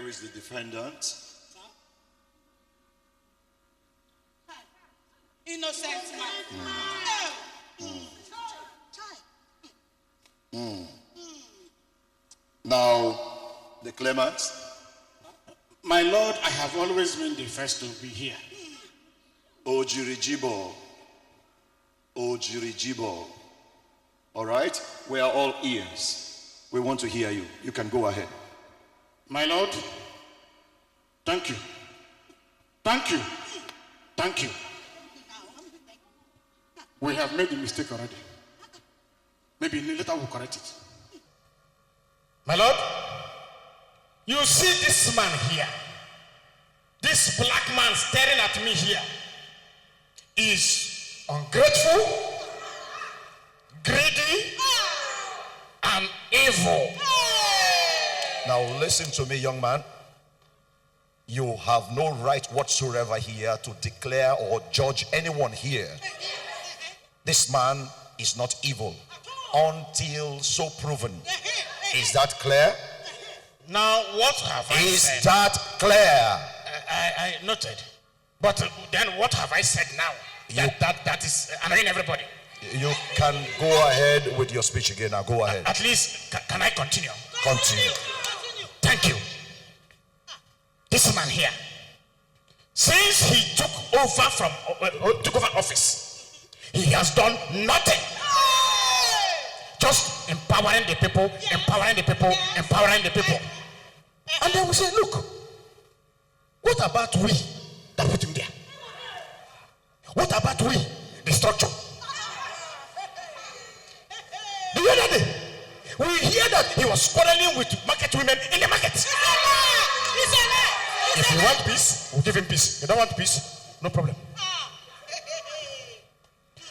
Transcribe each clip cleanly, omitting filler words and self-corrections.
Who is the defendant? Innocent man. Now, the claimant. My lord, I have always been the first to be here. Ojirijibo. All right? We are all ears. We want to hear you. You can go ahead. My lord, thank you. Thank you. Thank you. We have made a mistake already. Maybe later we'll correct it. My lord, you see this man here, this black man staring at me here, is ungrateful, greedy, and evil. Now listen to me, young man. You have no right whatsoever here to declare or judge anyone here. This man is not evil until so proven. Is that clear? Now what have I said? Is that clear? I noted. But then what have I said now? That is annoying everybody. You can go ahead with your speech again. Now go ahead. At least, can I continue? Continue. Thank you. This man here, since he took over office, he has done nothing. Just empowering the people. And then we say, look, what about we that put him there? What about we, the structure? The other day, we hear that he was quarreling with market women in the market. If you want peace, we'll give him peace. You don't want peace, no problem.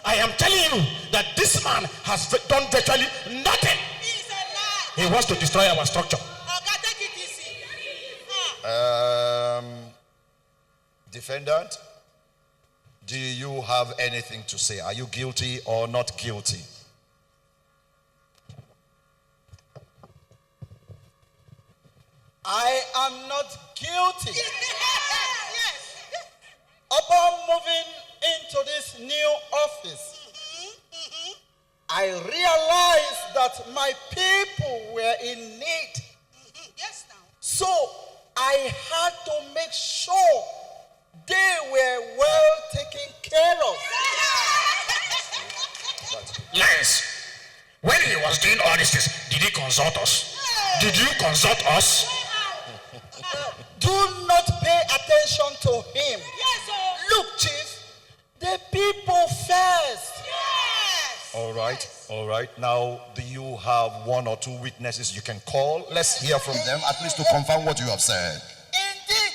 I am telling you that this man has done virtually nothing. He wants to destroy our structure. Defendant, do you have anything to say? Are you guilty or not guilty? I am not guilty. Yes. Upon moving into this new office, I realized that my people were in need. Yes, now. So I had to make sure they were well taken care of. Lies. When he was doing all this, did he consult us? Did you consult us? Do not pay attention to him. Yes, sir. Look, Chief, the people first. Yes. All right. Now, do you have one or two witnesses you can call? Let's hear from them, at least to confirm what you have said. Indeed,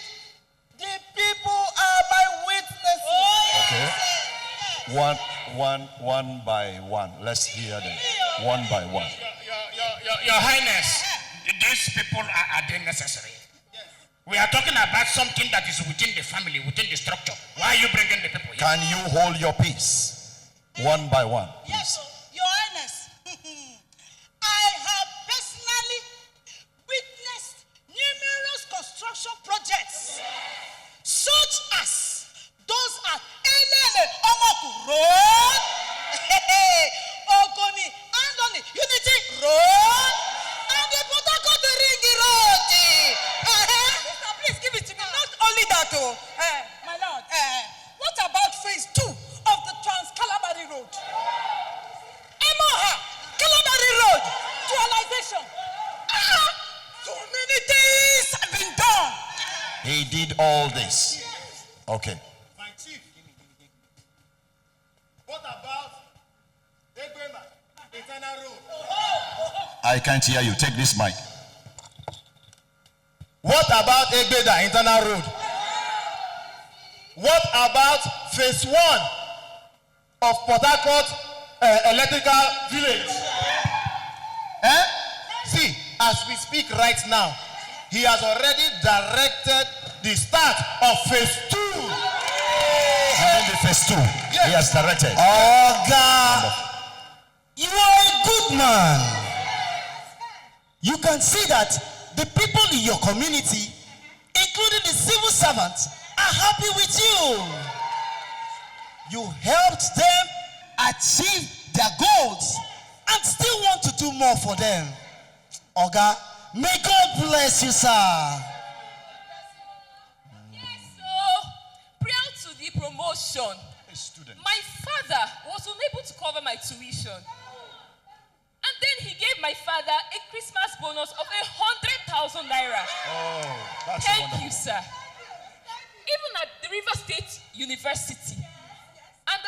the people are my witnesses. Okay. One by one. Let's hear them. One by one. Your Highness, these people are they necessary? Yes. We are talking about something that is within the family, within the structure. Why are you bringing the people here? Can you hold your peace? One by one, please. Yes, sir. Your Highness, I have personally witnessed numerous construction projects, such as those at el-rufai Road, Ogoni Andoni Unity Road, and the Port Ring Road. Please give it to me. Not only that, my lord. What about phase 2 of the Trans-Calabari Road? Emoha, Calabari Road, dualization. So many things have been done. He did all this. Okay. My chief, what about Egbema, Internal Road? I can't hear you. Take this mic. What about Egbeda Internal Road? What about phase 1 of Port Harcourt Electrical Village? See, as we speak right now, he has already directed the start of phase 2. The phase 2. Yes. He has directed. Oh, God. You are a good man. You can see that the people in your community the civil servants are happy with you. You helped them achieve their goals and still want to do more for them. Oga, may God bless you, sir. Yes, so prior to the promotion, my father was unable to cover my tuition. And then he gave my father a Christmas bonus of 100,000 naira. Oh, that's Thank wonderful. you, sir. Even at the River State University and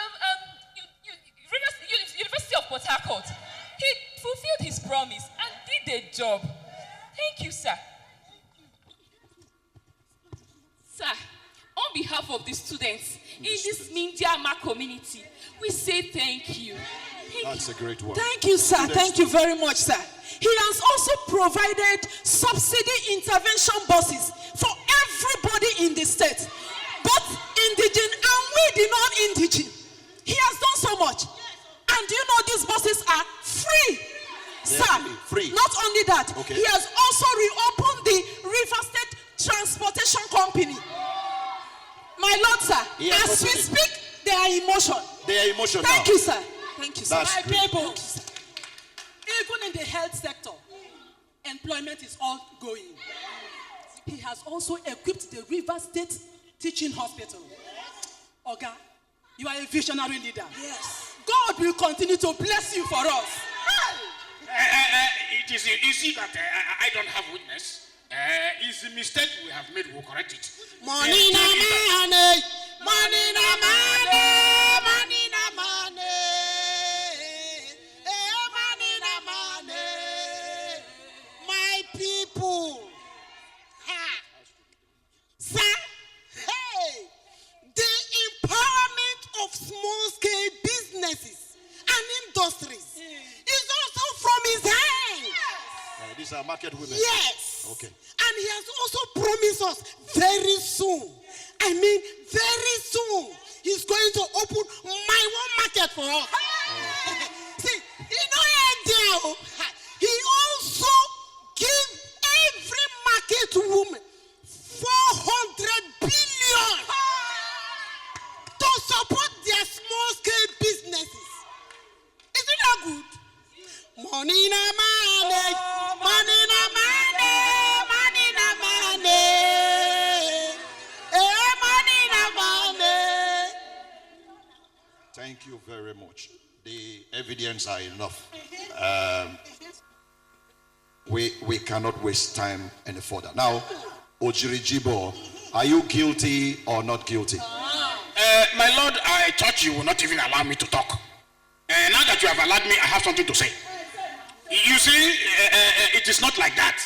University of Port Harcourt, he fulfilled his promise and did a job. Thank you, sir. Sir, on behalf of the students in this Mindiama community, we say thank you. That's a great one. Thank you, sir. Thank you very much, sir. He has also provided subsidy intervention buses for everybody in the state, both indigene and we the non-indigene. He has done so much. And do you know these buses are free? Sir, free. Not only that, okay. He has also reopened the River State Transportation Company. My Lord, sir, as we speak, they are in motion. They are in motion now. Thank you, sir. Thank you, sir. That's My great. people, even in the health sector, employment is all going. He has also equipped the River State Teaching Hospital. Oga, you are a visionary leader. Yes. God will continue to bless you for us. It is easy that I don't have witness. It's a mistake we have made. We'll correct it. Money na money, money na money, money na money, money na money. My people, sir, hey, the empowerment of small-scale businesses and industries is also from his hand. These are market women. Yes. Okay. And he has also promised us very soon. I mean, very soon. He's going to open my one market for us. See, you know, he also gave every market woman 400 billion to support their small-scale businesses. Isn't that good? Money na money, money na money, money na money, money na money. Thank you very much. The evidence are enough. We cannot waste time any further. Now, Ojirijibo, are you guilty or not guilty? My lord, I thought you would not even allow me to talk. Now that you have allowed me, I have something to say. You see, it is not like that.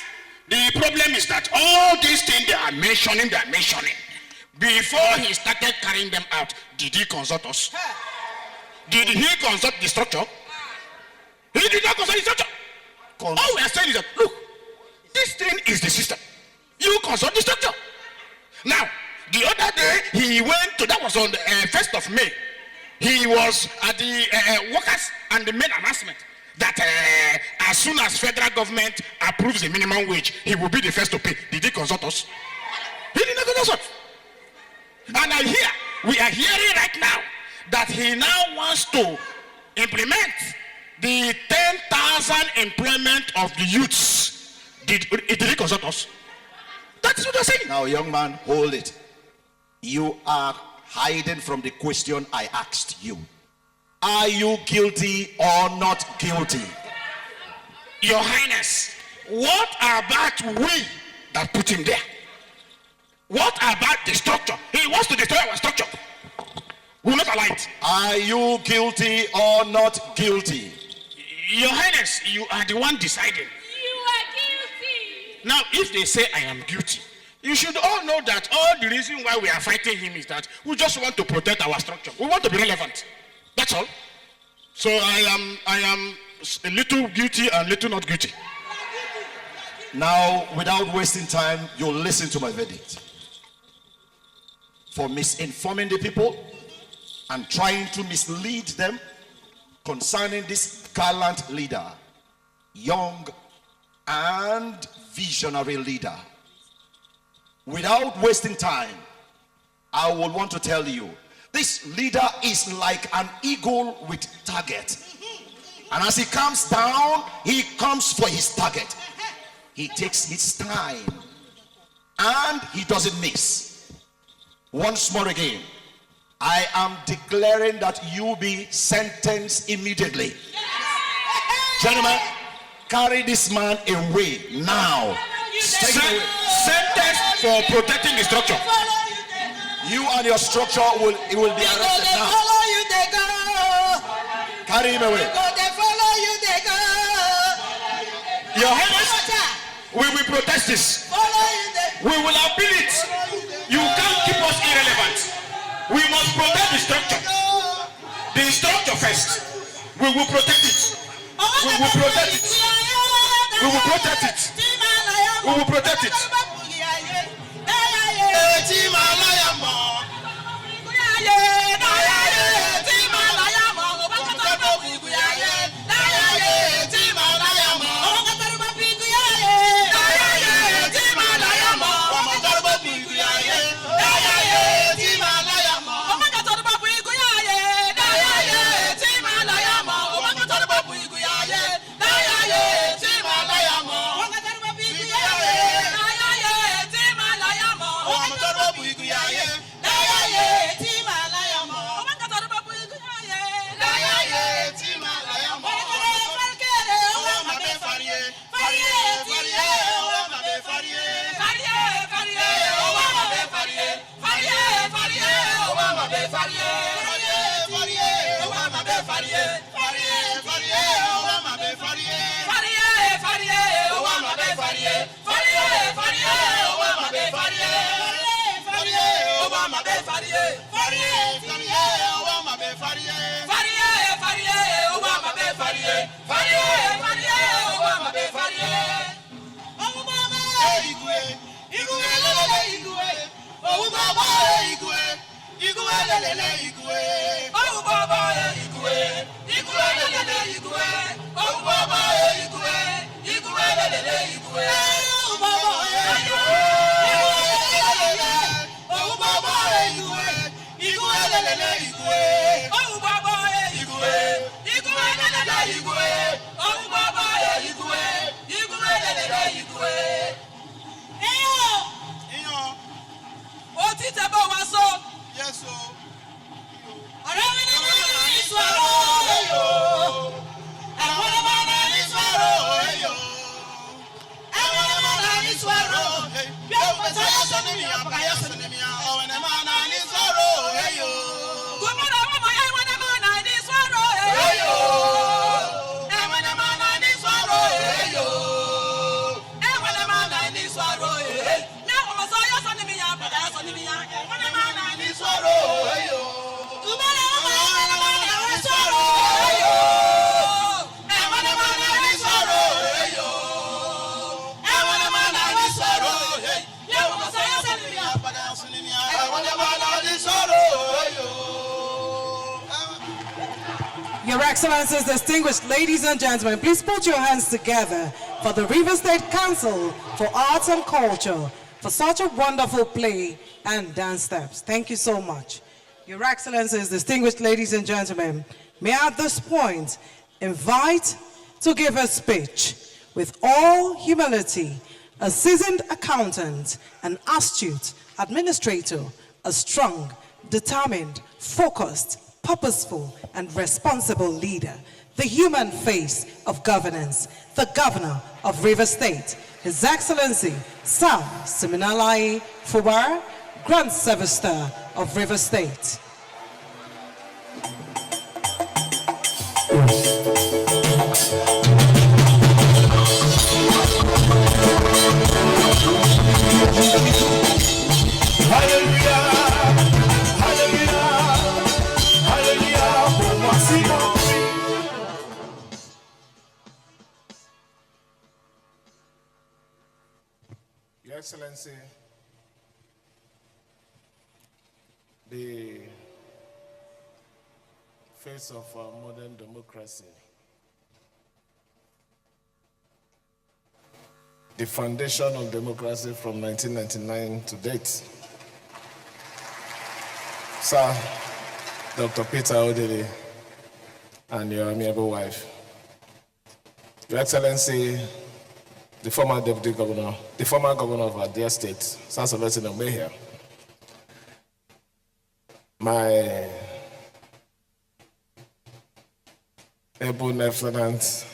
The problem is that all these things they are mentioning. Before he started carrying them out, did he consult us? Did he consult the structure? He did not consult the structure. All we are saying is that, look, this thing is the system. You consult the structure. Now, the other day, he went to, that was on the 1st of May. He was at the workers and the main announcement that as soon as federal government approves the minimum wage, he will be the first to pay. Did he consult us? He did not consult us. And we are hearing right now that he now wants to implement the 10,000 employment of the youths. Did he consult us? That's what they're saying. Now, young man, hold it. You are hiding from the question I asked you. Are you guilty or not guilty? Your Highness, what about we that put him there? What about the structure? He wants to destroy our structure. We will not allow it. Are you guilty or not guilty? Your Highness, you are the one deciding. You are guilty. Now, if they say I am guilty, you should all know that all the reason why we are fighting him is that we just want to protect our structure. We want to be relevant. That's all. So I am a little guilty and a little not guilty. Now, without wasting time, you'll listen to my verdict. For misinforming the people and trying to mislead them concerning this gallant leader, young and visionary leader, without wasting time, I will want to tell you, this leader is like an eagle with target. And as he comes down, he comes for his target. He takes his time and he doesn't miss. Once more again, I am declaring that you be sentenced immediately. Gentlemen, carry this man away now. Take him away. Sentence for protecting the structure. You and your structure will be arrested now. Follow you, they go. Carry him away. They follow you, they go. Your Highness, we will protest this. Follow you, they We will appeal it. You can't keep us irrelevant. We must protect the structure. The structure first. We will protect it. We will protect it. We will protect it. We will protect it. Your Excellencies, distinguished ladies and gentlemen, please put your hands together for the Rivers State Council for Arts and Culture for such a wonderful play and dance steps. Thank you so much. Your Excellencies, distinguished ladies and gentlemen, may I at this point invite to give a speech with all humility, a seasoned accountant, an astute administrator, a strong, determined, focused, purposeful, and responsible leader, the human face of governance, the governor of Rivers State, His Excellency Sam Siminalayi Fubara, Grand Servitor of Rivers State. Your Excellency, the face of our modern democracy, the foundation of democracy from 1999 to date. Sir, Dr. Peter Odili, and your amiable wife. Your Excellency, the former Deputy Governor, the former Governor of our dear state, Sir Sylvester Omehia, my able Lieutenant,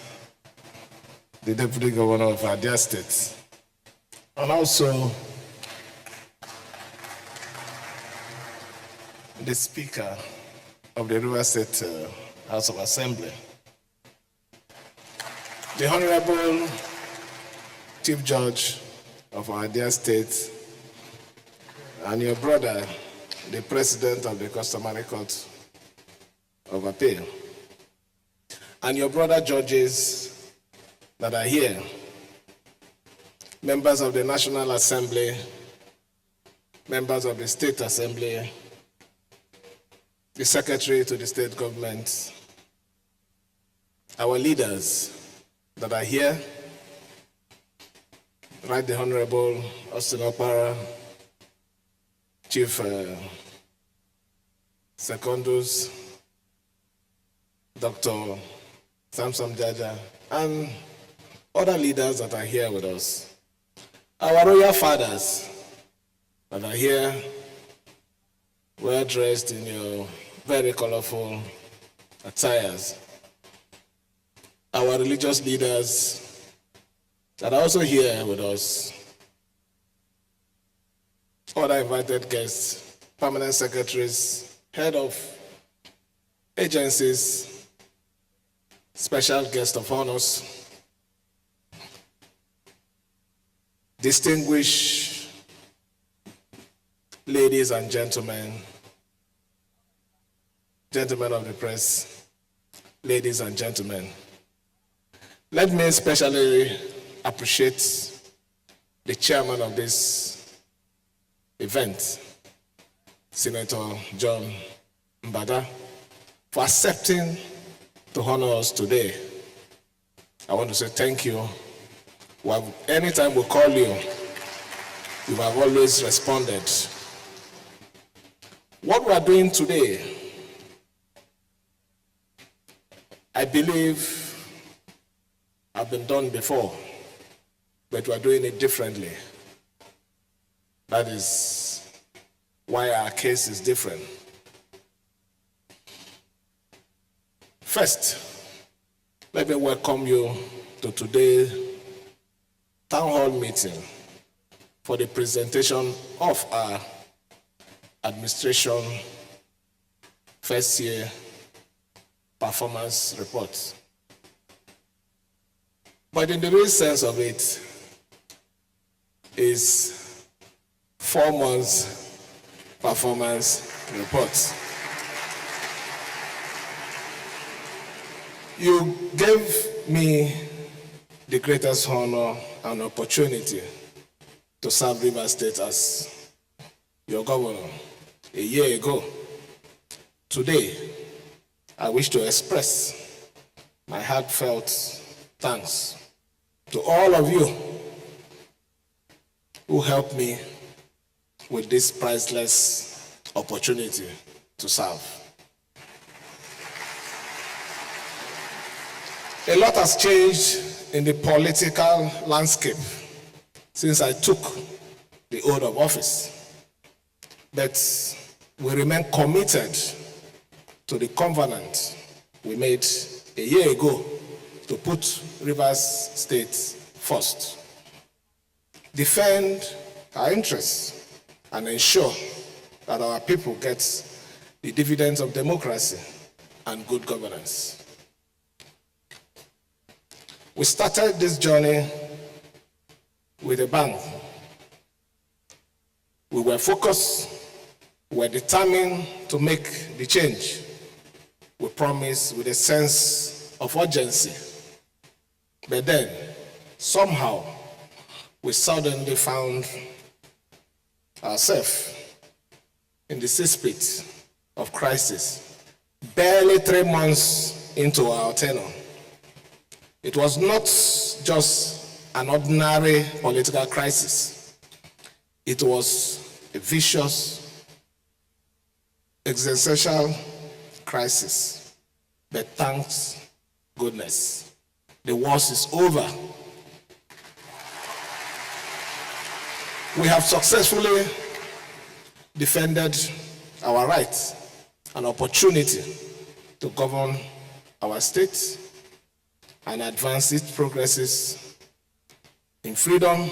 the Deputy Governor of our dear state, and also the Speaker of the River State House of Assembly, the Honorable Chief Judge of our dear state, and your brother, the President of the Customary Court of Appeal, and your brother judges that are here, members of the National Assembly, members of the State Assembly, the Secretary to the State Government, our leaders that are here, Right the Honorable Austin Opara, Chief Secondus, Dr. Samson Jaja, and other leaders that are here with us. Our royal fathers that are here, well dressed in your very colorful attires. Our religious leaders that are also here with us. Other invited guests, permanent secretaries, head of agencies, special guest of honors, distinguished ladies and gentlemen, gentlemen of the press, ladies and gentlemen. Let me especially appreciate the chairman of this event, Senator John Mbada, for accepting to honor us today. I want to say thank you. Anytime we call you, you have always responded. What we are doing today, I believe have been done before, but we are doing it differently. That is why our case is different. First, let me welcome you to today's town hall meeting for the presentation of our administration first year performance report. But in the real sense of it is 4 months performance report. You gave me the greatest honor and opportunity to serve Rivers State as your governor a year ago. Today, I wish to express my heartfelt thanks to all of you who helped me with this priceless opportunity to serve. A lot has changed in the political landscape since I took the oath of office, but we remain committed to the covenant we made a year ago to put Rivers State first, defend our interests, and ensure that our people get the dividends of democracy and good governance. We started this journey with a bang. We were focused, we were determined to make the change. We promised with a sense of urgency. But then, somehow, we suddenly found ourselves in the cesspit of crisis, barely 3 months into our tenure. It was not just an ordinary political crisis. It was a vicious, existential crisis. But thanks goodness, the worst is over. We have successfully defended our rights and opportunity to govern our state and advance its progresses in freedom,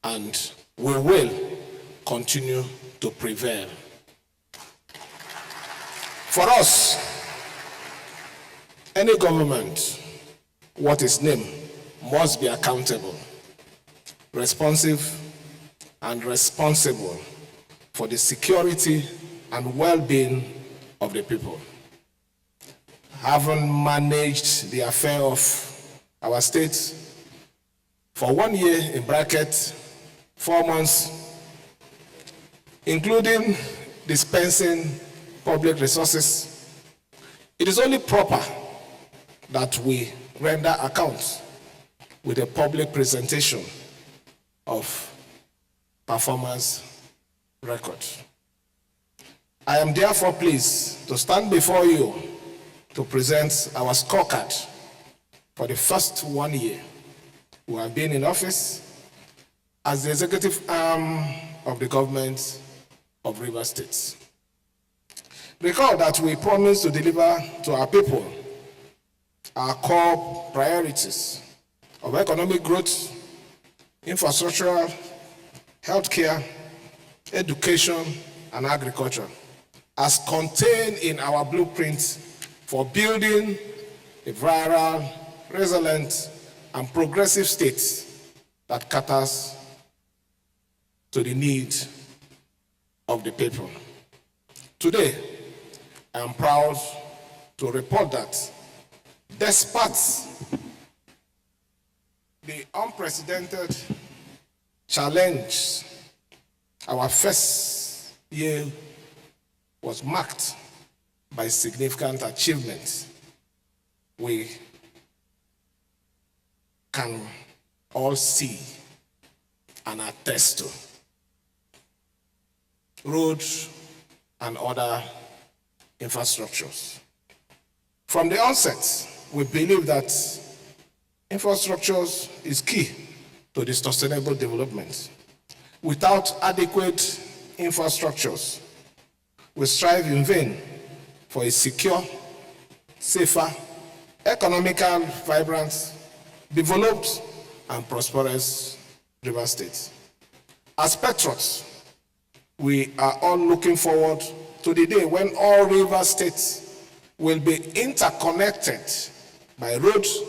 and we will continue to prevail. For us, any government, what is named, must be accountable, responsive, and responsible for the security and well-being of the people. Having managed the affair of our state for 1 year, in bracket, 4 months, including dispensing public resources, it is only proper that we render accounts with a public presentation of performance record. I am therefore pleased to stand before you to present our scorecard for the first 1 year we have been in office as the executive arm of the government of Rivers State. Recall that we promised to deliver to our people our core priorities of economic growth, infrastructure, healthcare, education, and agriculture, as contained in our blueprint for building a viral, resilient, and progressive state that caters to the needs of the people. Today, I am proud to report that despite the unprecedented challenge, our first year was marked by significant achievements. We can all see and attest to. Roads and other infrastructures. From the onset, we believe that infrastructure is key to the sustainable development. Without adequate infrastructures, we strive in vain for a secure, safer, economical, vibrant, developed, and prosperous River State. As patriots, we are all looking forward to the day when all River States will be interconnected by roads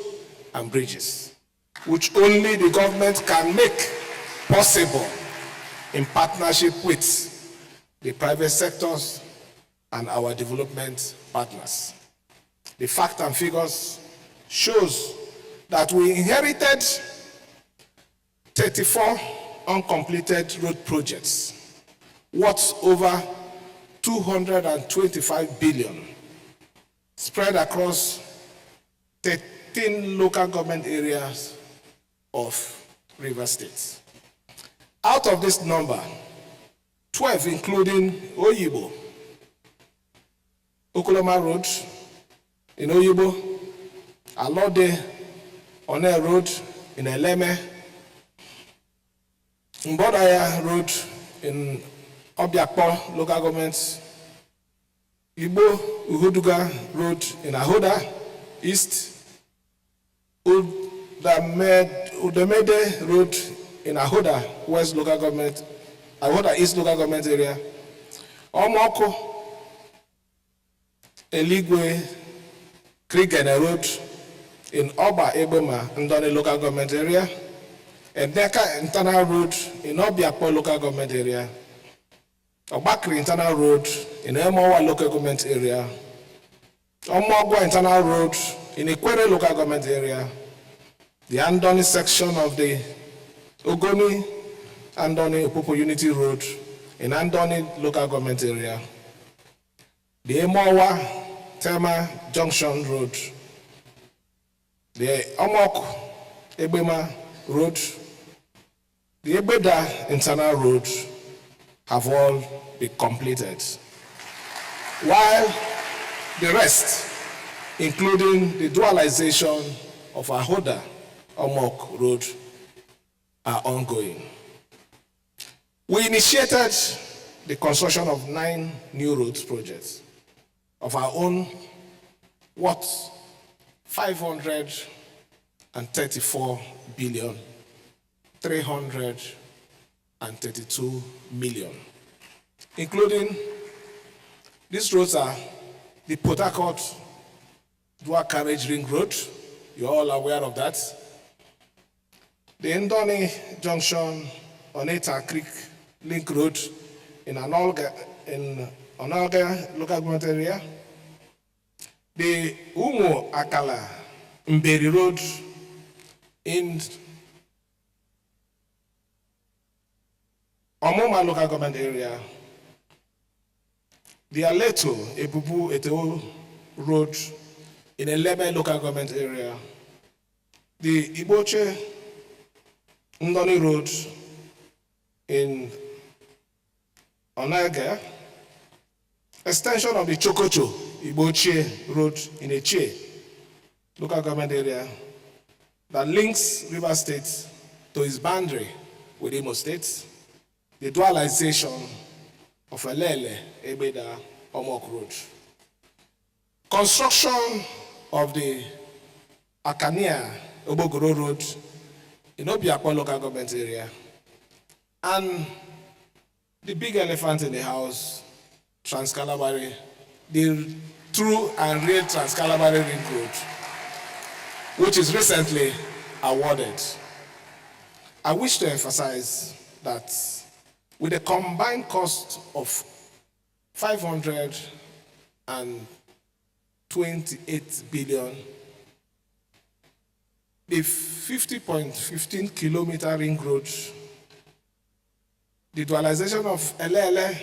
and bridges, which only the government can make possible in partnership with the private sectors and our development partners. The facts and figures shows that we inherited 34 uncompleted road projects worth over 225 billion, spread across 13 local government areas of River State. Out of this number, 12 including Oyibo, Okoloma Road in Oyibo, Alode One Road in Eleme, Mbodaya Road in Obiakpo local government, Igbo Uhuduga Road in Ahoda East, Udemede Road in Ahoda West local government, Ahoda East local government area, Omoko Eligwe Krigene Road in Oba Eboma Ndone local government area, and Deka Internal Road in Obiakpo local government area, Obakri Internal Road in Emowa local government area, Omogwa Internal Road in Ikwere local government area, the Andoni section of the Ogoni Andoni Opopo Unity Road in Andoni local government area, the Emowa Tema Junction Road, the Omok Ebema Road, the Ebeda Internal Road have all been completed, while the rest, including the dualization of Ahoda Omok Road, are ongoing. We initiated the construction of 9 new roads projects of our own, worth 534 billion 332 million, including these roads are the Port Harcourt Dual Carriage Ring Road, you're all aware of that. The Ndoni Junction Oneta Creek Link Road in Onalga local government area. The Umo Akala Mberi Road in Omoma local government area. The Aleto Ebubu Eteo Road in Eleme local government area. The Iboche Ndoni Road in Onaga. Extension of the Chokocho Iboche Road in Eche local government area that links River State to its boundary with Imo State. The dualization of Elele Ebeda Omok Road. Construction of the Akania Obogoro Road in Obiakwa local government area. And the big elephant in the house, Trans-Calabari, the true and real Trans-Calabari Ring Road, which is recently awarded. I wish to emphasize that with a combined cost of 528 billion, the 50.15 kilometer ring road, the dualization of Elele,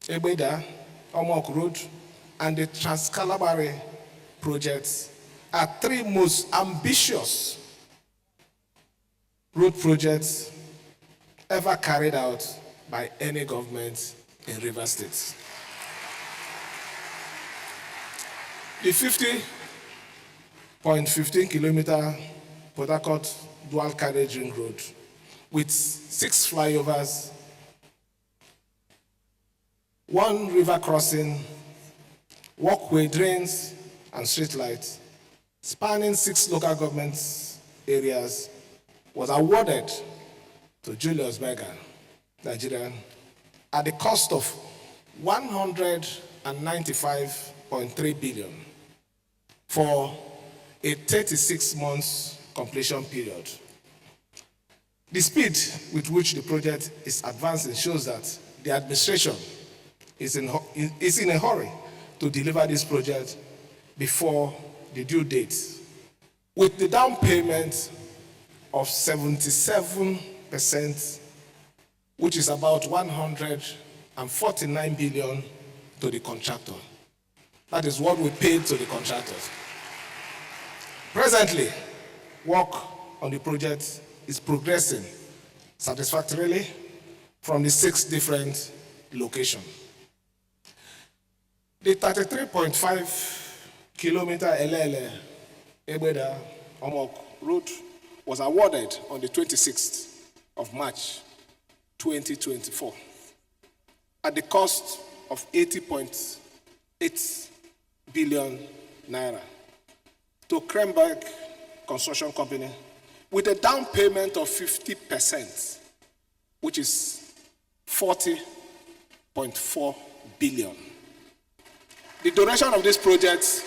Ebeda, Omok Road, and the Trans-Calabari projects are 3 most ambitious road projects ever carried out by any government in River State. The 50.15 kilometer Port Harcourt dual carriage ring road with 6 flyovers, 1 river crossing, walkway, drains, and street lights, spanning 6 local government areas, was awarded to Julius Berger, Nigerian, at the cost of 195.3 billion for a 36 months completion period. The speed with which the project is advancing shows that the administration is in a hurry to deliver this project before the due date, with the down payment of 77%, which is about 149 billion to the contractor. That is what we paid to the contractors. Presently, work on the project is progressing satisfactorily from the 6 different locations. The 33.5 kilometer Elele Ebeda Omok Road was awarded on the 26th of March 2024 at the cost of 80.8 billion naira to Kremberg Construction Company with a down payment of 50%, which is 40.4 billion. The duration of this project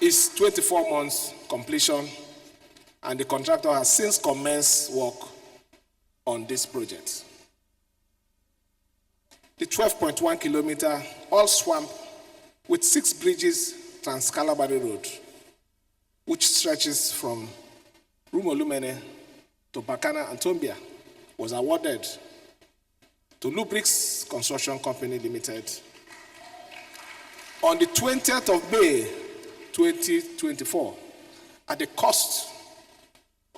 is 24 months completion, and the contractor has since commenced work on this project. The 12.1 kilometer all swamp with 6 bridges Trans-Calabari Road, which stretches from Rumolumene to Bakana and Tombia, was awarded to Lubrix Construction Company Limited on the 20th of May 2024 at the cost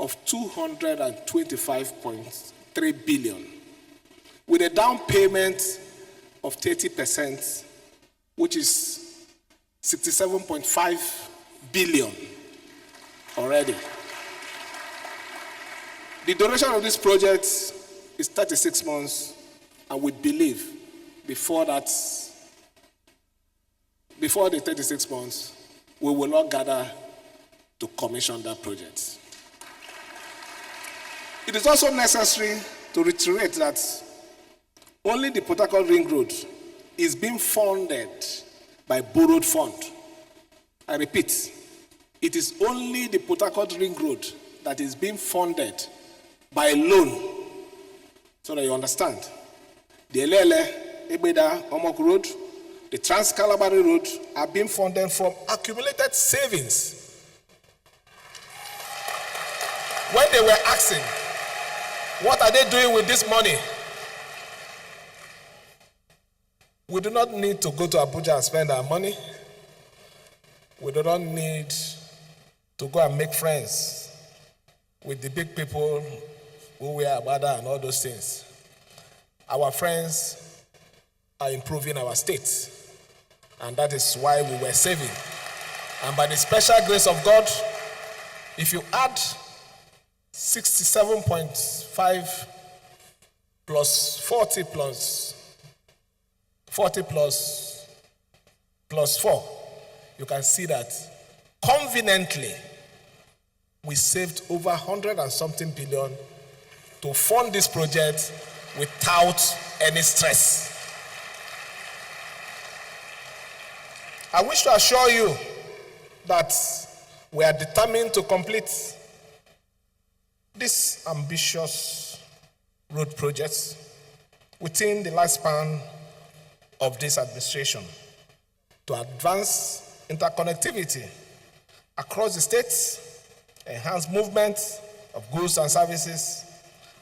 of 225.3 billion, with a down payment of 30%, which is 67.5 billion already. The duration of this project is 36 months, and we believe before the 36 months, we will not gather to commission that project. It is also necessary to reiterate that only the Port Harcourt Ring Road is being funded by borrowed fund. I repeat, it is only the Port Harcourt Ring Road that is being funded by loan, so that you understand. The Elele, Ebeda, Omok Road, the Trans-Calabari Road are being funded from accumulated savings. When they were asking, what are they doing with this money? We do not need to go to Abuja and spend our money. We do not need to go and make friends with the big people who wear Abada and all those things. Our friends are improving our state, and that is why we were saving. And by the special grace of God, if you add 67.5 plus 40 plus 4, you can see that conveniently we saved over 100 and something billion to fund this project without any stress. I wish to assure you that we are determined to complete this ambitious road project within the lifespan of this administration to advance interconnectivity across the states, enhance movement of goods and services,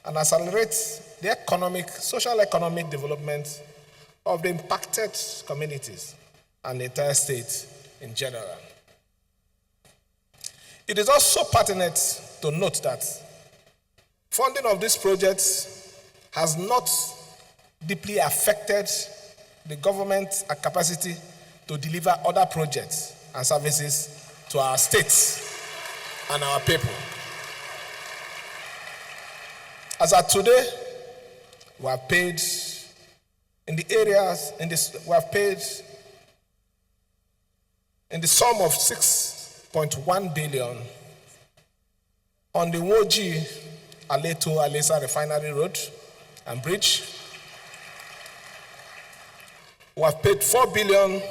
and accelerate the social economic development of the impacted communities and the entire state in general. It is also pertinent to note that funding of this project has not deeply affected the government's capacity to deliver other projects and services to our states and our people. As of today, we have paid in the sum of 6.1 billion on the Woji Aleto Alesa Refinery Road and Bridge. We have paid 4 billion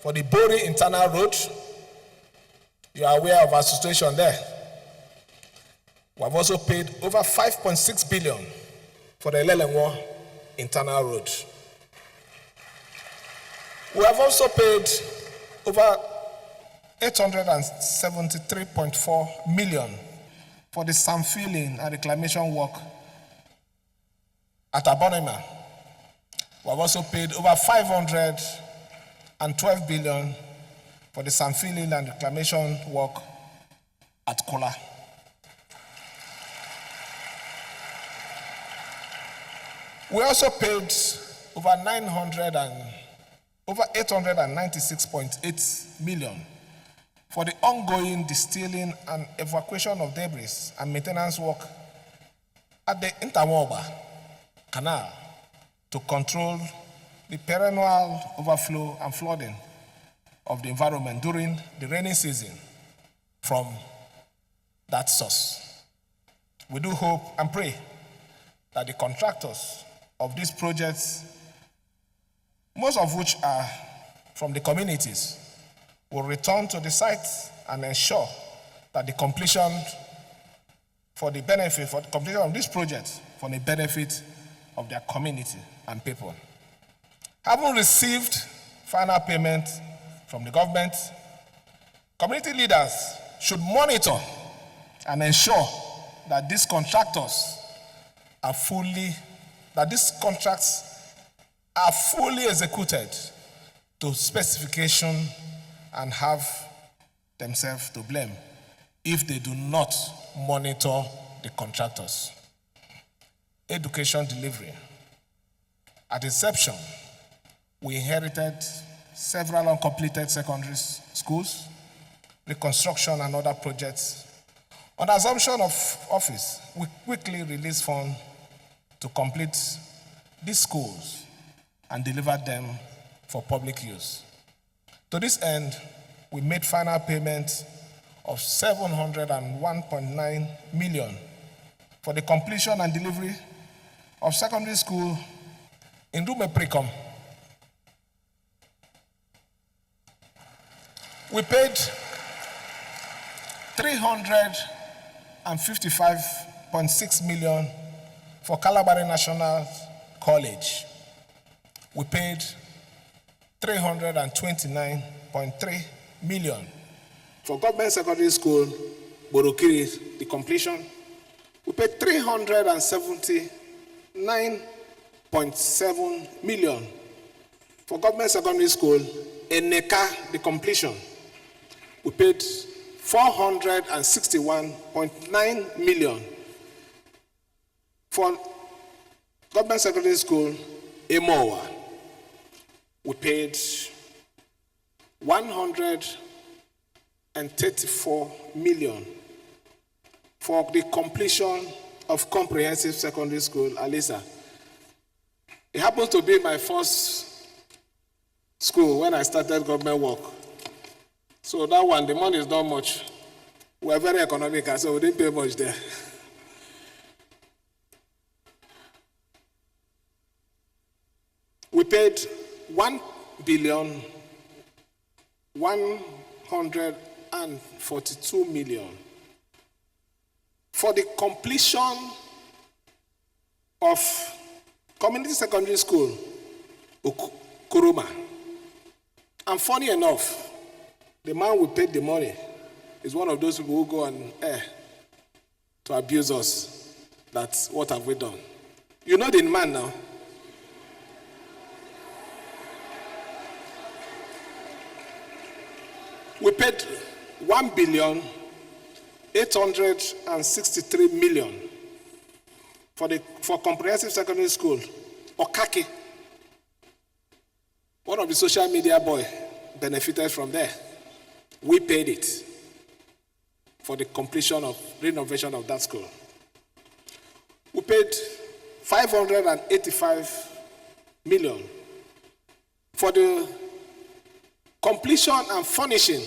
for the Bori Internal Road. You are aware of our situation there. We have also paid over 5.6 billion for the el-rufai Internal Road. We have also paid over 873.4 million for the sand filling and reclamation work at Abonema. We have also paid over 512 billion for the sand filling and reclamation work at Kola. We also paid over 896.8 million for the ongoing distilling and evacuation of debris and maintenance work at the Interwoba Canal to control the perennial overflow and flooding of the environment during the rainy season from that source. We do hope and pray that the contractors of these projects, most of which are from the communities, will return to the site and ensure that the completion of this project for the benefit of their community and people. Having received final payment from the government, community leaders should monitor and ensure that these contracts are fully executed to specification and have themselves to blame if they do not monitor the contractors. Education delivery. At inception, we inherited several uncompleted secondary schools, reconstruction and other projects. On assumption of office, we quickly released funds to complete these schools and deliver them for public use. To this end, we made final payment of 701.9 million for the completion and delivery of secondary school in Precom. We paid 355.6 million for Calabari National College. We paid 329.3 million for government secondary school, Borokiri, the completion. We paid 379.7 million for government secondary school, Eneka, the completion. We paid 461.9 million for government secondary school, Emowa. We paid 134 million for the completion of comprehensive secondary school, Alisa. It happens to be my first school when I started government work. So that one, the money is not much. We're very economical, so we didn't pay much there. We paid 1,142 million for the completion of community secondary school, Kuruma. And funny enough, the man who paid the money is one of those people who go on air to abuse us. That's what have we done? You know the man now. We paid 1,863 million for comprehensive secondary school, Okaki. One of the social media boy benefited from there. We paid it for the completion of renovation of that school. We paid 585 million for the completion and furnishing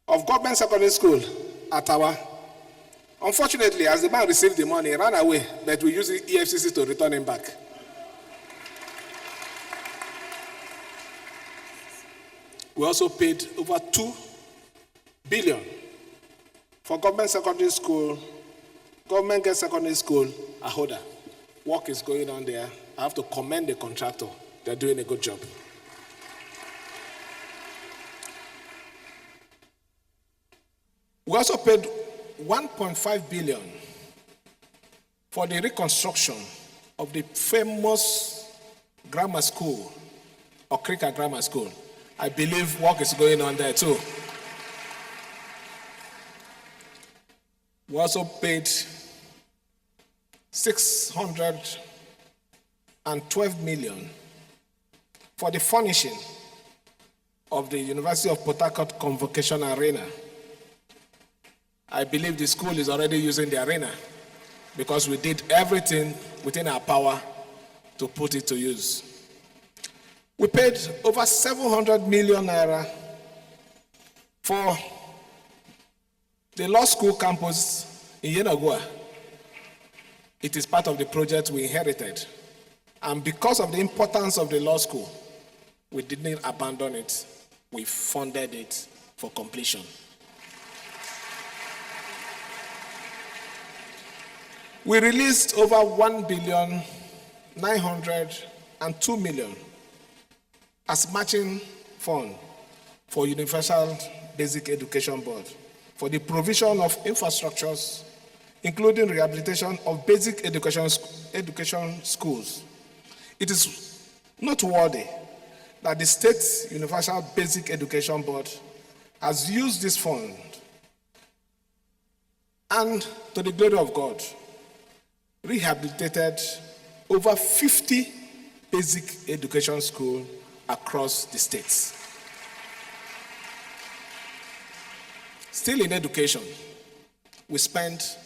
of government secondary school at Tawa. Unfortunately, as the man received the money, he ran away, but we used the EFCC to return him back. We also paid over 2 billion for government secondary school, government girls secondary school, Ahoda. Work is going on there. I have to commend the contractor. They're doing a good job. We also paid 1.5 billion for the reconstruction of the famous grammar school, Okrika Grammar School. I believe work is going on there too. We also paid 612 million for the furnishing of the University of Port Harcourt Convocation Arena. I believe the school is already using the arena because we did everything within our power to put it to use. We paid over 700 million naira for the law school campus in Yenagoa. It is part of the project we inherited. And because of the importance of the law school, we didn't abandon it. We funded it for completion. We released over 1,902 million as matching fund for Universal Basic Education Board for the provision of infrastructures, including rehabilitation of basic education schools. It is noteworthy that the State Universal Basic Education Board has used this fund and to the glory of God, rehabilitated over 50 basic education schools across the states. Still in education, we spent,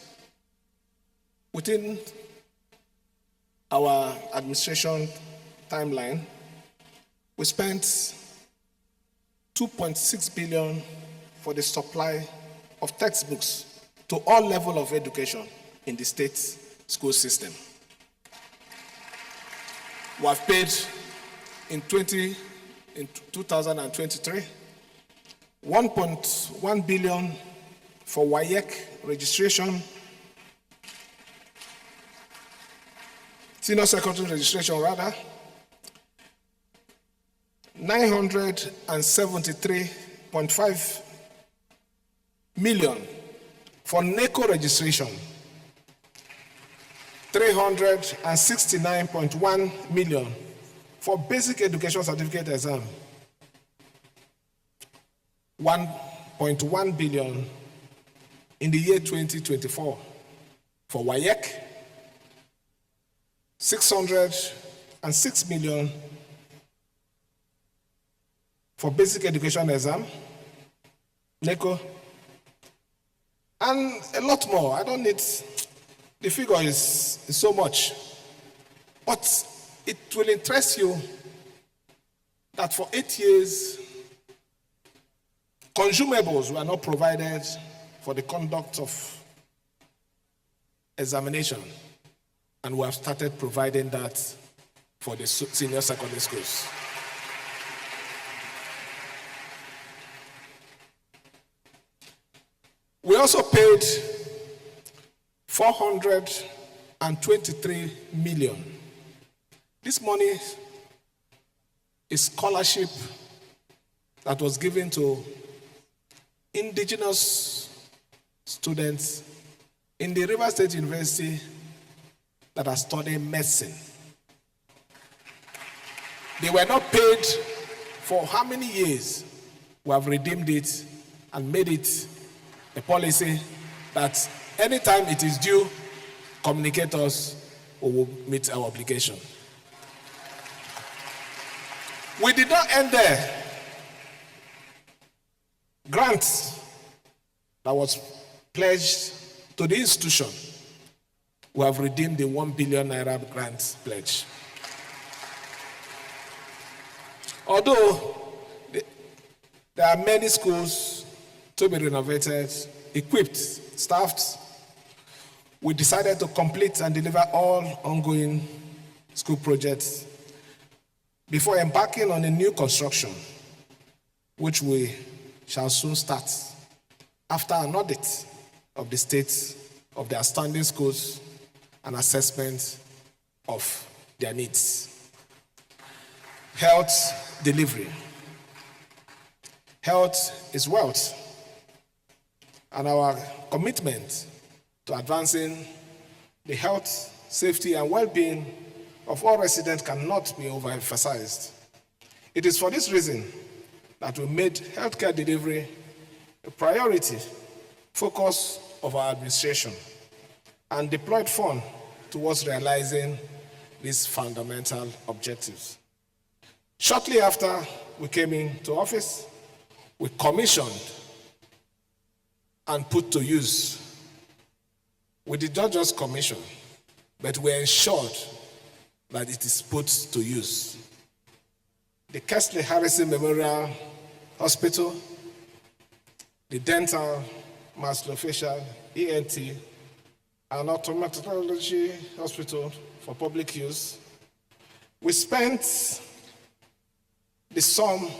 within our administration timeline, we spent 2.6 billion for the supply of textbooks to all levels of education in the state school system. We have paid in 2023 1.1 billion for Wike registration, senior secondary registration rather, 973.5 million for NECO registration, 369.1 million for basic education certificate exam, 1.1 billion in the year 2024 for Wike, 606 million for basic education exam, NECO, and a lot more. I don't need, the figure is so much. But it will interest you that for 8 years, consumables were not provided for the conduct of examination, and we have started providing that for the senior secondary schools. We also paid 423 million. This money is scholarship that was given to indigenous students in the River State University that are studying medicine. They were not paid for how many years? We have redeemed it and made it a policy that anytime it is due, communicate us, or we'll meet our obligation. We did not end there. Grants that was pledged to the institution, we have redeemed the 1 billion Naira grant pledge. Although there are many schools to be renovated, equipped, staffed, we decided to complete and deliver all ongoing school projects before embarking on a new construction, which we shall soon start after an audit of the state of the outstanding schools and assessment of their needs. Health delivery. Health is wealth, and our commitment to advancing the health, safety, and well-being of all residents cannot be overemphasized. It is for this reason that we made healthcare delivery a priority focus of our administration and deployed funds towards realizing these fundamental objectives. Shortly after we came into office, we commissioned and put to use. We did not just commission, but we ensured that it is put to use. The Kesley Harrison Memorial Hospital, the Dental, Maxillofacial, ENT, and Ophthalmology Hospital for public use. We spent the sum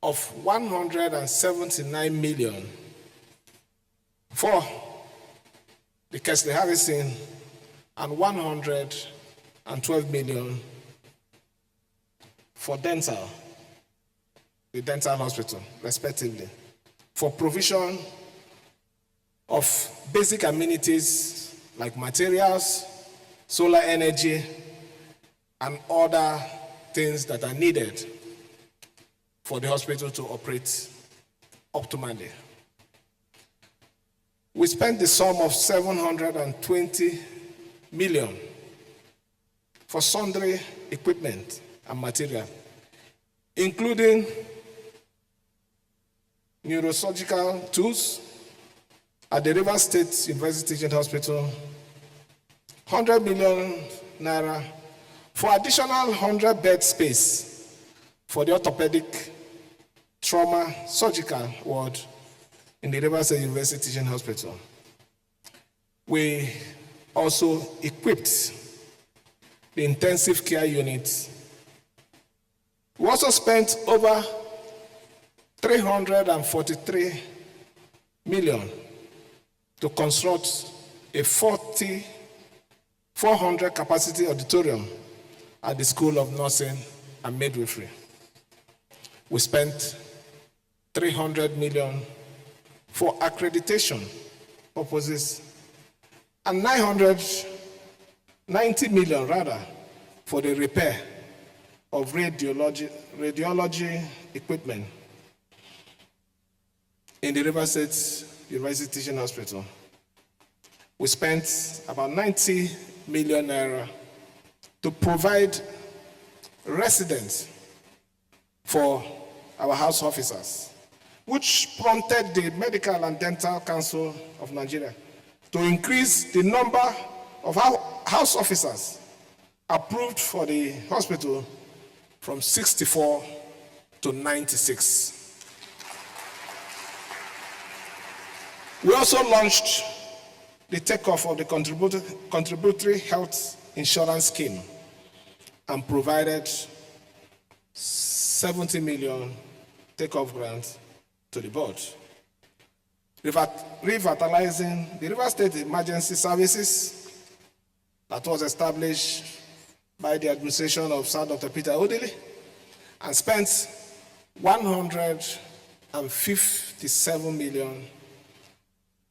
of 179 million for the Kesley Harrison and 112 million for dental, the dental hospital, respectively, for provision of basic amenities like materials, solar energy, and other things that are needed for the hospital to operate optimally. we spent the sum of 720 million for sundry equipment and material, including neurosurgical tools at the Rivers State University Teaching Hospital, 100 million naira for additional 100 bed space for the orthopedic trauma surgical ward in the Rivers State University Teaching Hospital. We also equipped the intensive care unit. We also spent over 343 million to construct a 400 capacity auditorium at the School of Nursing and Midwifery. We spent 300 million for accreditation purposes and 990 million rather for the repair of radiology equipment in the Rivers State University Teaching Hospital. We spent about 90 million naira to provide residence for our house officers, which prompted the Medical and Dental Council of Nigeria to increase the number of house officers approved for the hospital from 64 to 96. We also launched the takeoff of the contributory health insurance scheme and provided 70 million takeoff grants to the board. Revitalizing the River State Emergency Services that was established by the administration of Sir Dr. Peter Odili and spent 157 million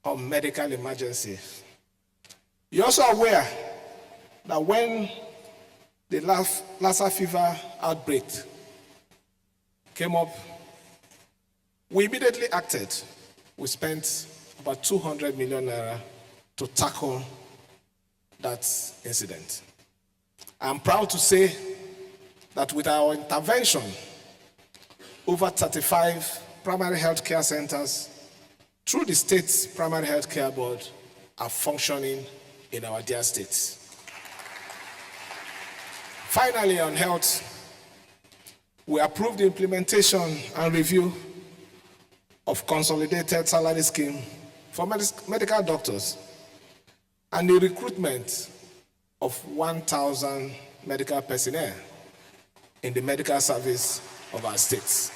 on medical emergencies. You're also aware that when the Lassa fever outbreak came up, we immediately acted. We spent about 200 million naira to tackle that incident. I'm proud to say that with our intervention, over 35 primary health care centers through the state's primary health care board are functioning in our dear states. Finally, on health, we approved the implementation and review of consolidated salary scheme for medical doctors and the recruitment of 1,000 medical personnel in the medical service of our states.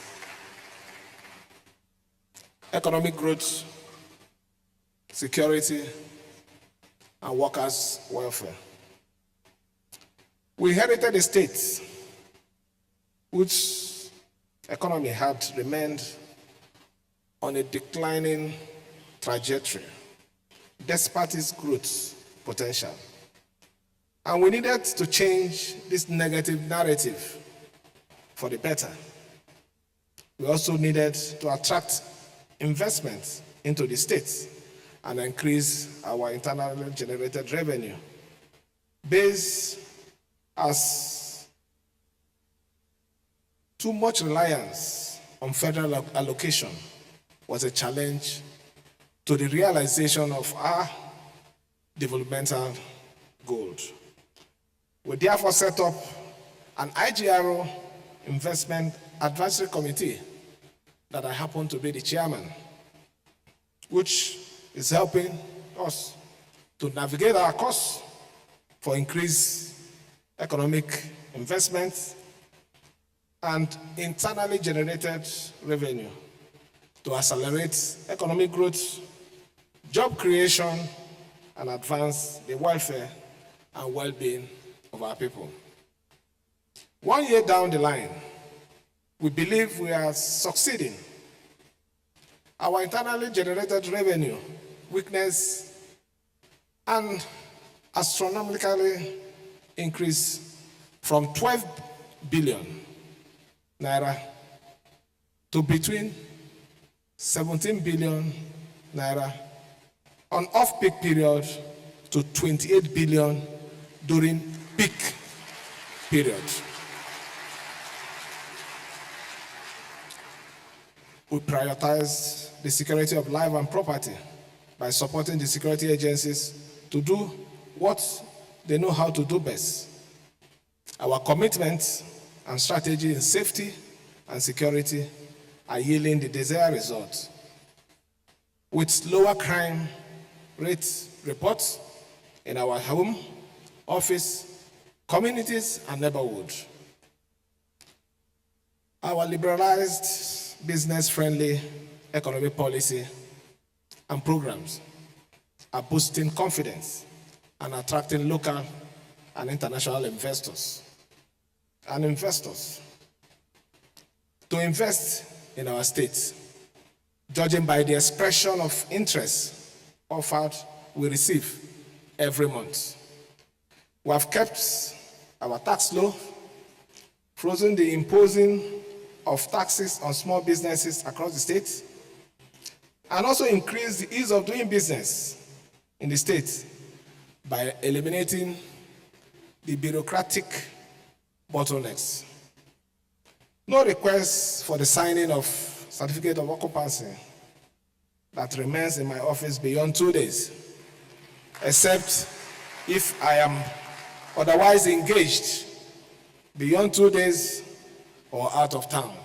Economic growth, security, and workers' welfare. We inherited a state which economy had remained on a declining trajectory despite its growth potential. And we needed to change this negative narrative for the better. We also needed to attract investments into the state and increase our internally generated revenue. Based as too much reliance on federal allocation was a challenge to the realization of our developmental goals. We therefore set up an IGRO Investment Advisory Committee that I happen to be the chairman, which is helping us to navigate our course for increased economic investment and internally generated revenue to accelerate economic growth, job creation, and advance the welfare and well-being of our people. 1 year down the line, we believe we are succeeding. Our internally generated revenue witnessed an astronomically increase from 12 billion naira to between 17 billion naira on off-peak period to 28 billion during peak period. We prioritize the security of life and property by supporting the security agencies to do what they know how to do best. Our commitment and strategy in safety and security are yielding the desired results, with lower crime rate reports in our home, office, communities, and neighborhood. Our liberalized, business-friendly economic policy and programs are boosting confidence and attracting local and international investors to invest in our state, judging by the expression of interest offered we receive every month. We have kept our tax low, frozen the imposing of taxes on small businesses across the state, and also increased the ease of doing business in the state by eliminating the bureaucratic bottlenecks. No request for the signing of certificate of occupancy that remains in my office beyond 2 days, except if I am otherwise engaged beyond 2 days or out of town.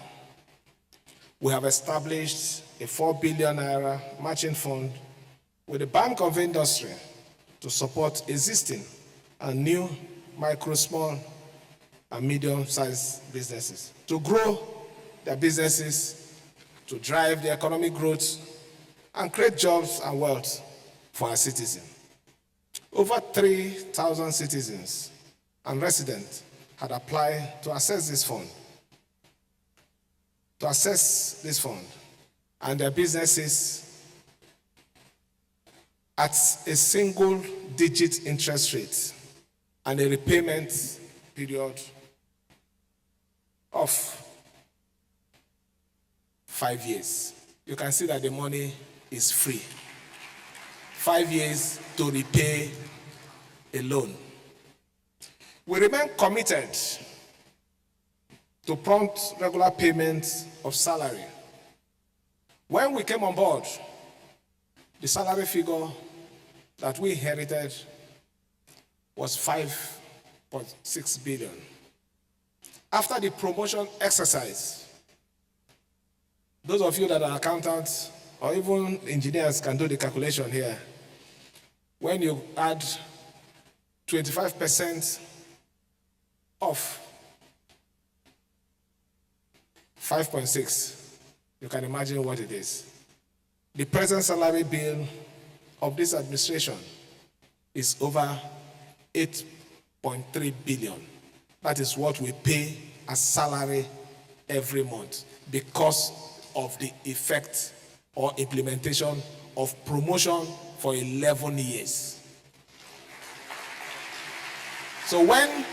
We have established a 4 billion naira matching fund with the Bank of Industry to support existing and new micro, small, and medium-sized businesses to grow their businesses, to drive the economic growth, and create jobs and wealth for our citizens. Over 3,000 citizens and residents had applied to access this fund, and their businesses at a single-digit interest rate and a repayment period of 5 years. You can see that the money is free. 5 years to repay a loan. We remain committed to prompt regular payment of salary. When we came on board, the salary figure that we inherited was 5.6 billion. After the promotion exercise, those of you that are accountants or even engineers can do the calculation here. When you add 25% of 5.6, you can imagine what it is. The present salary bill of this administration is over 8.3 billion. That is what we pay as salary every month because of the effect or implementation of promotion for 11 years. So when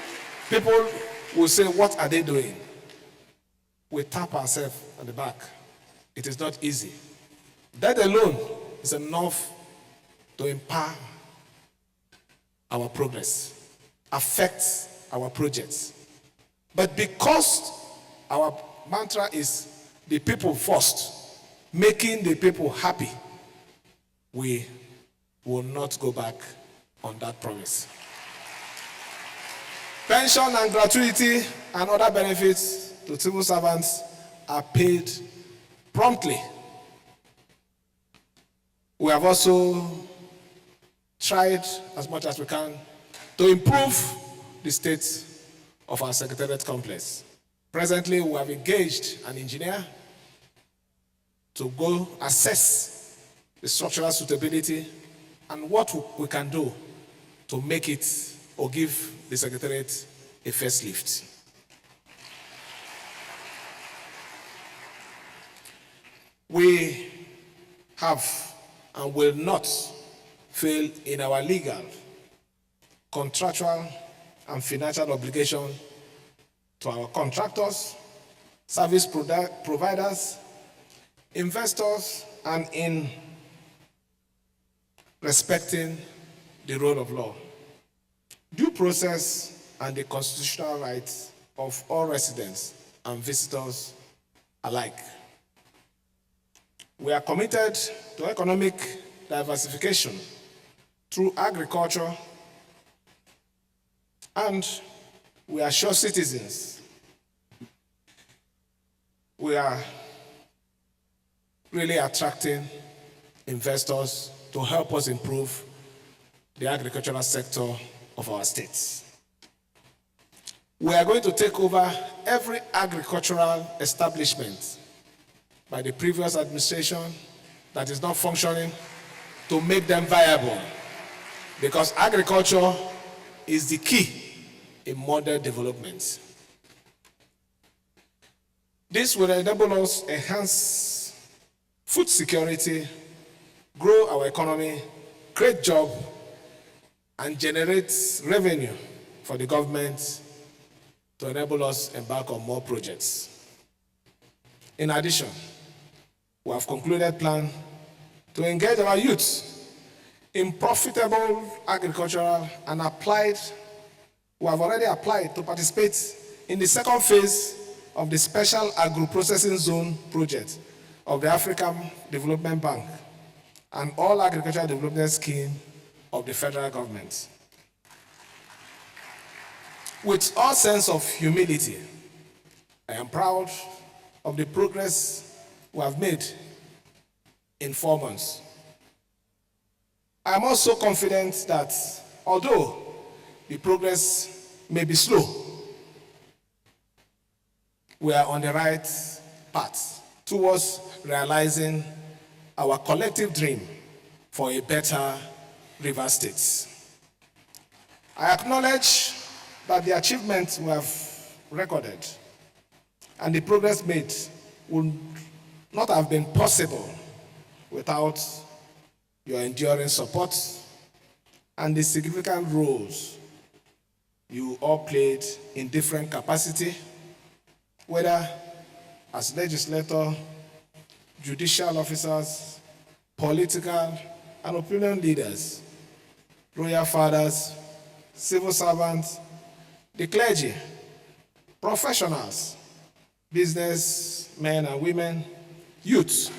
people will say, what are they doing? We tap ourselves on the back. It is not easy. That alone is enough to impair our progress, affect our projects. But because our mantra is the people first, making the people happy, we will not go back on that promise. Pension and gratuity and other benefits to civil servants are paid promptly. We have also tried as much as we can to improve the state of our secretariat complex. Presently, we have engaged an engineer to go assess the structural suitability and what we can do to make it or give the secretariat a facelift. We have and will not fail in our legal, contractual, and financial obligation to our contractors, service providers, investors, and in respecting the rule of law, due process, and the constitutional rights of all residents and visitors alike. We are committed to economic diversification through agriculture, and we assure citizens we are really attracting investors to help us improve the agricultural sector of our states. We are going to take over every agricultural establishment by the previous administration that is not functioning to make them viable, because agriculture is the key in modern development. This will enable us to enhance food security, grow our economy, create jobs, and generate revenue for the government to enable us to embark on more projects. In addition, we have concluded plan to engage our youth in profitable agricultural and we have already applied to participate in the second phase of the Special Agro-Processing Zone project of the African Development Bank and all agricultural development scheme of the federal government. With all sense of humility, I am proud of the progress we have made in 4 months. I am also confident that although the progress may be slow, we are on the right path towards realizing our collective dream for a better River State. I acknowledge that the achievements we have recorded and the progress made would not have been possible without your enduring support and the significant roles you all played in different capacity, whether as legislator, judicial officers, political and opinion leaders, royal fathers, civil servants, the clergy, professionals, business men and women, youth,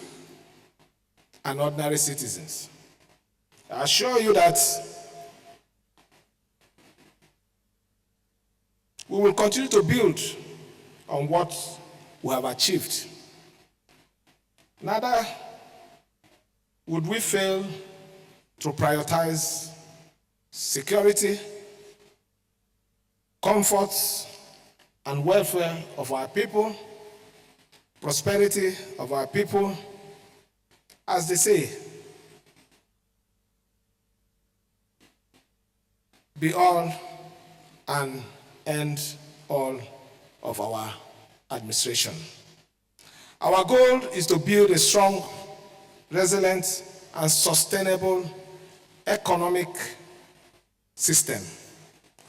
and ordinary citizens. I assure you that we will continue to build on what we have achieved. Neither would we fail to prioritize security, comfort, and welfare of our people, prosperity of our people. As they say, be all and end all of our administration. Our goal is to build a strong, resilient, and sustainable economic system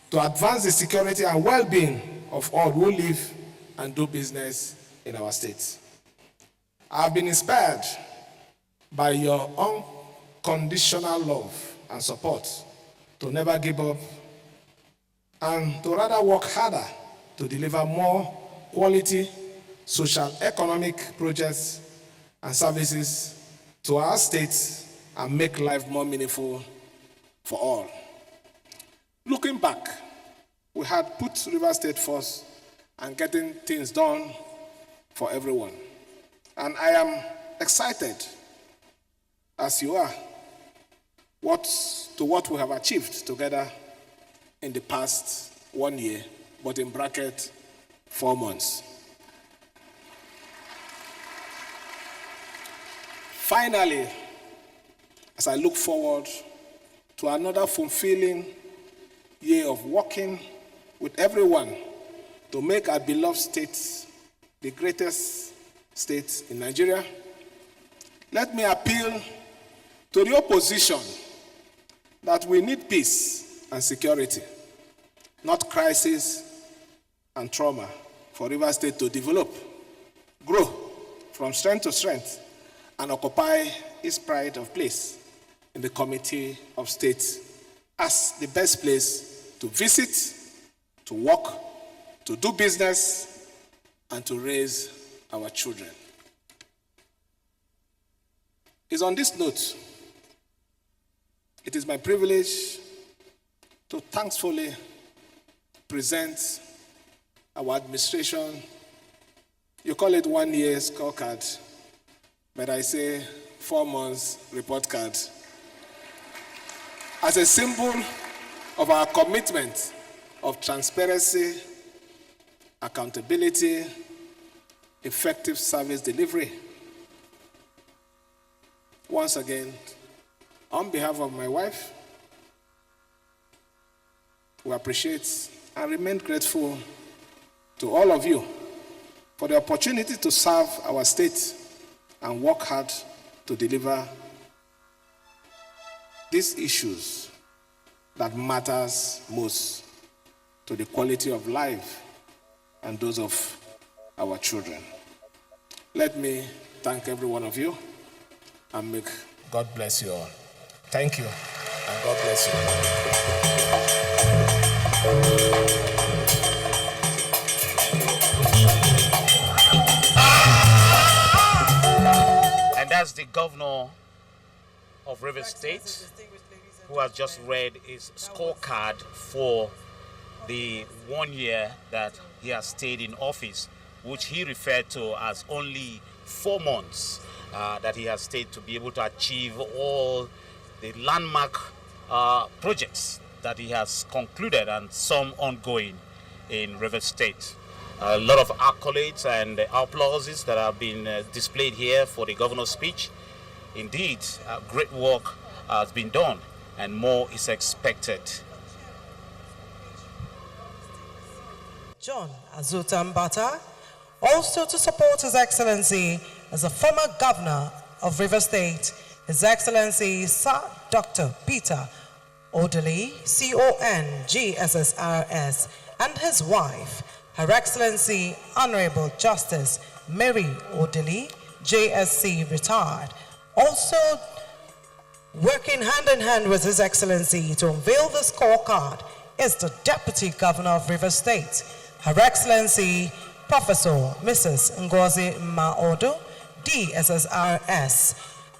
to advance the security and well-being of all who live and do business in our state. I have been inspired by your unconditional love and support to never give up and to rather work harder to deliver more quality social economic projects and services to our state and make life more meaningful for all. Looking back, we had put River State first and getting things done for everyone. And I am excited, as you are, what we have achieved together in the past 1 year, but in bracket 4 months. Finally, as I look forward to another fulfilling year of working with everyone to make our beloved state the greatest state in Nigeria, let me appeal to the opposition that we need peace and security, not crisis and trauma, for River State to develop, grow from strength to strength, and occupy its pride of place in the Committee of State as the best place to visit, to work, to do business, and to raise our children. It's on this note, it is my privilege to thankfully present our administration. You call it 1 year scorecard, but I say 4 months report card, as a symbol of our commitment of transparency, accountability, effective service delivery. Once again, on behalf of my wife, we appreciate and remain grateful to all of you for the opportunity to serve our state and work hard to deliver these issues that matters most to the quality of life and those of our children. Let me thank every one of you and make God bless you all. Thank you, and God bless you. And that's the governor of Rivers State, who has just read his scorecard for the 1 year that he has stayed in office, which he referred to as only 4 months that he has stayed to be able to achieve all the landmark projects that he has concluded and some ongoing in Rivers State. A lot of accolades and applauses that have been displayed here for the governor's speech. Indeed, great work has been done and more is expected. John Azutambata, also to support His Excellency as a former governor of Rivers State, His Excellency Sir Dr. Peter Odili, CON, GSSRS, and his wife, Her Excellency Honorable Justice Mary Odili, JSC retired. Also working hand in hand with His Excellency to unveil the scorecard is the Deputy Governor of Rivers State, Her Excellency Professor Mrs. Ngozi Maodo, DSSRS.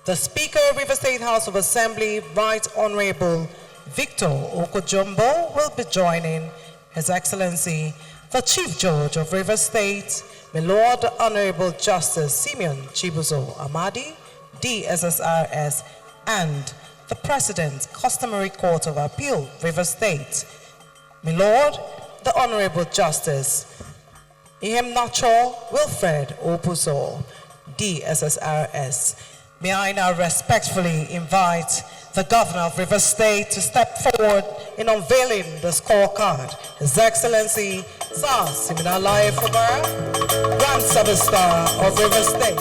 The Speaker of Rivers State House of Assembly, Right Honorable Victor Okojumbo, will be joining His Excellency the Chief Judge of Rivers State, my Lord Honorable Justice Simeon Chibuzo Amadi, DSSRS, and the President's Customary Court of Appeal, Rivers State, my Lord the Honorable Justice Ihem Nacho Wilfred Opuso, DSSRS. May I now respectfully invite the Governor of Rivers State to step forward in unveiling the scorecard. His Excellency Sir Siminalayi Fubara, Grand Service Star of Rivers State.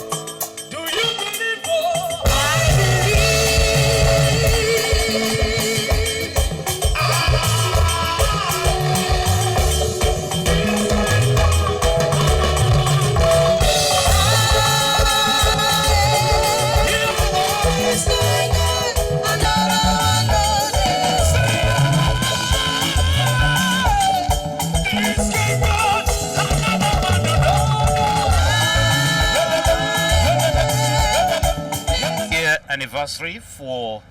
Anniversary for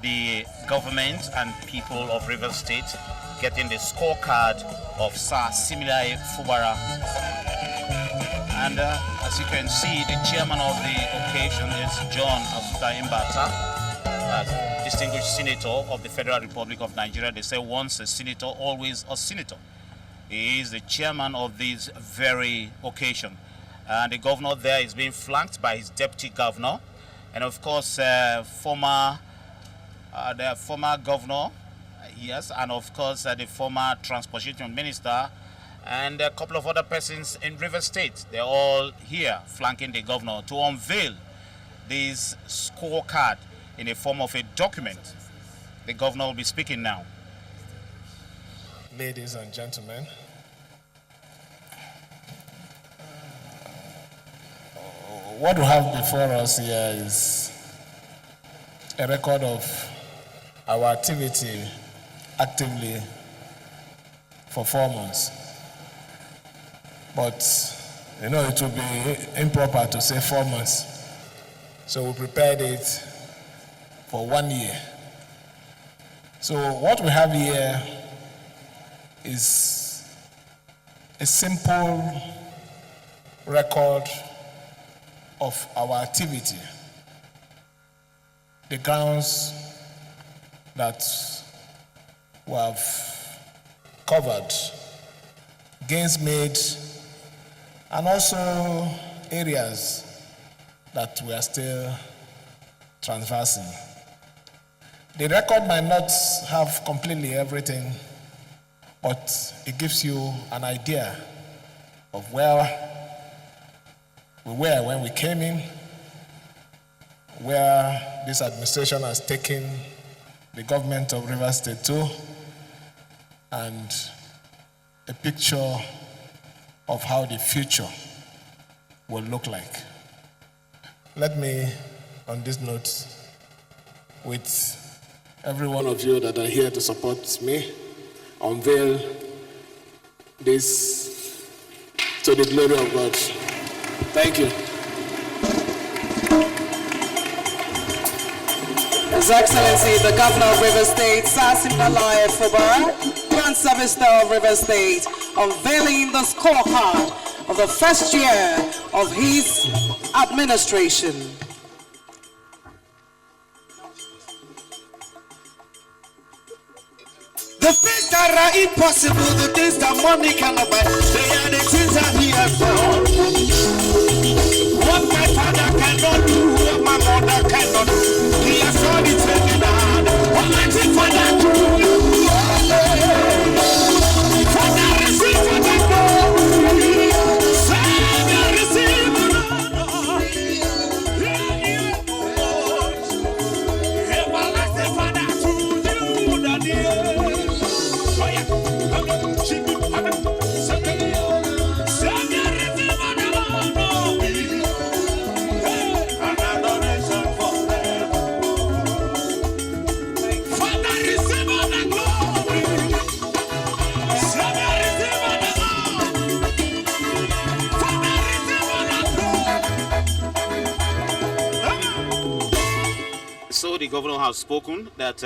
the government and people of Rivers State getting the scorecard of Sir Siminalayi Fubara. And as you can see, the chairman of the occasion is John Azutambata, distinguished senator of the Federal Republic of Nigeria. They say once a senator, always a senator. He is the chairman of this very occasion. And the governor there is being flanked by his deputy governor. And of course, the former governor, yes, and of course the former transportation minister, and a couple of other persons in Rivers State. They're all here flanking the governor to unveil this scorecard in the form of a document. The governor will be speaking now. Ladies and gentlemen, what we have before us here is a record of our activity actively for 4 months. But, you know, it would be improper to say 4 months. So we prepared it for 1 year. So what we have here is a simple record of our activity, the grounds that we have covered, gains made, and also areas that we are still transversing. The record might not have completely everything, but it gives you an idea of where we were when we came in, where this administration has taken the government of Rivers State to, and a picture of how the future will look like. Let me, on this note, with every one of you that are here to support me, unveil this to the glory of God. Thank you. His Excellency, the Governor of Rivers State, Sasimbalaya Fubara, Grand Service Star of Rivers State, unveiling the scorecard of the first year of his administration. The things that are impossible, the things that money cannot buy, they are the things that he has done. What my father cannot do, what my mother cannot do, he has done it taken out. Almighty Father, do you? Father, receive what I glory. Savior, receive honor. Everlasting Father, to you, Daddy. So the governor has spoken that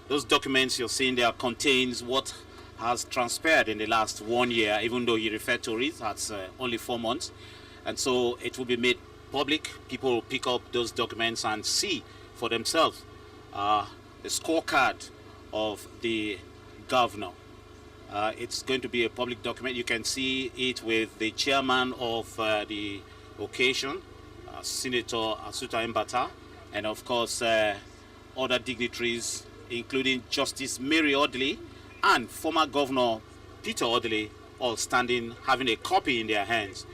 those documents you're seeing there contains what has transpired in the last 1 year, even though he referred to it as only 4 months. And so it will be made public. People will pick up those documents and see for themselves the scorecard of the governor. It's going to be a public document. You can see it with the chairman of the occasion, Senator Asuta Mbata, and of course other dignitaries, including Justice Mary Audley and former Governor Peter Audley, all standing, having a copy in their hands.